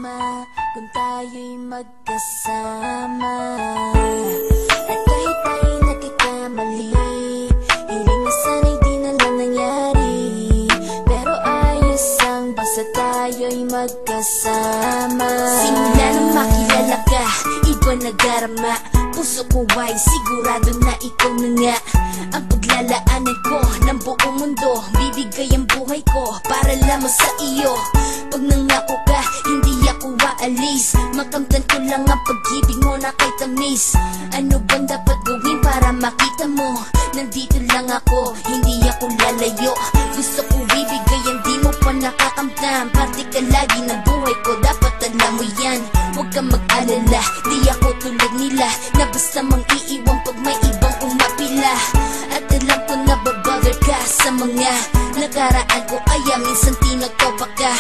masama kung tayo'y magkasama. At kahit tayo'y nagkakamali, hiling na sana'y di na lang nangyari. Pero ayos ang basta tayo'y magkasama. Simula nang makilala ka, iba nadarama. Puso ko ay sigurado na ikaw na nga ang paglalaanan ko ng buong mundo. Bibigay ang buhay ko para lamang sa iyo. Pag nangako ka, hindi ako aalis. Makamtan ko lang ang pag-ibig mo na kay tamis. Ano bang dapat gawin para makita mo? Nandito lang ako, hindi ako lalayo. Gusto ko bibigay ang di mo pa nakakamtam. Parte ka lagi ng buhay ko, dapat alam mo yan. Huwag kang mag-alala, di ako tulad nila na basta mang iiwan pag may ibang umapila. At alam ko na babother ka sa mga nakaraan ko, kaya minsan tinagtopa ka.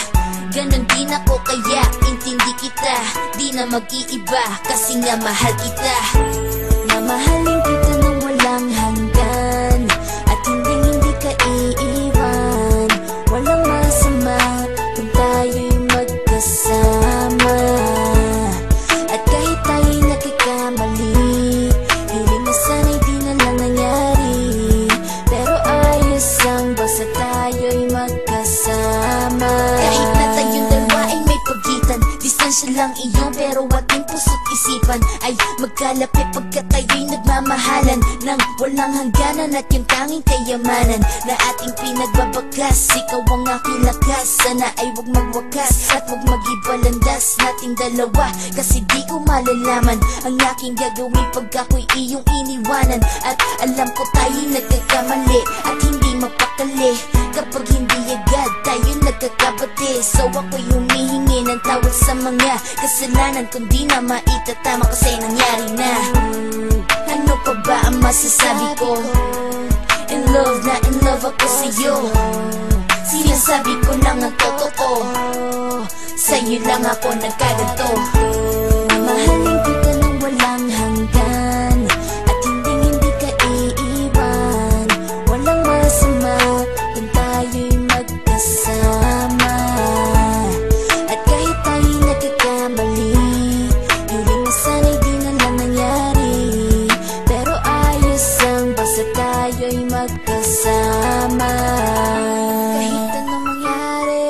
Ganon din ako kaya intindi kita. Di na mag-iiba kasi nga mahal kita. Mamahalin kita nang walang hanggan, at hindi ka iiwan. Walang masama kung tayo'y magkasama. At kahit tayo'y nagkakamali, hiling na sana'y di na lang nangyari. Pero ayos ang basta tayo'y magkasama. Kahit na tayong dalawa ay may pagitan, distansya lang iyon pero ating puso't isipan ay magkalapit pagkat tayo'y nagmamahalan ng walang hangganan. At yung tanging kayamanan na ating pinagbabakas, ikaw ang aking lakas. Sana ay huwag magwakas at huwag mag-ibalandas nating dalawa, kasi di ko malalaman ang aking gagawin pag ako'y iyong iniwanan. At alam ko tayo'y nagkakamali at hindi mapakali kapag hindi agad tayo nagkakabati. So ako'y humihingi ng tawad sa mga kasalanan kung di na maitatama kasi nangyari na. Ano pa ba ang masasabi ko? In love na in love ako sa'yo. Sinasabi ko lang ang totoo, sa'yo lang ako nagkaganto. Mahalin kita nang walang hanggan, at hindi ka iiwan. Walang masama kung tayo'y magkasama. At kahit tayo'y nagkakamali, hiling na sana'y di na lang nangyari. Pero ayos ang basta tayo'y magkasama. Kahit anong mangyari,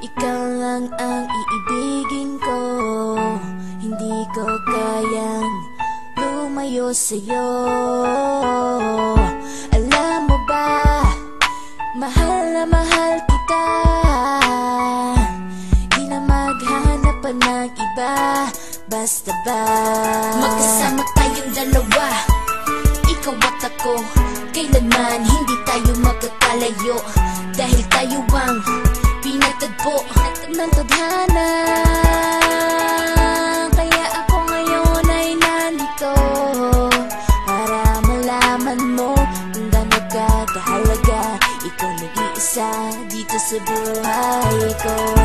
ikaw lang ang iibigin ko. Hindi ko kayang lumayo sa'yo. Alam mo ba, mahal na mahal kita. Di na maghanap pa ng iba, basta ba magkasama tayong dalawa, ikaw at ako. Kailanman hindi tayo magkakalayo, dahil tayo ang pinagtagpo ng tadhana. Kaya ako ngayon ay nandito para malaman mo kung gaano ka kahalaga. Ikaw nag-iisa dito sa buhay ko.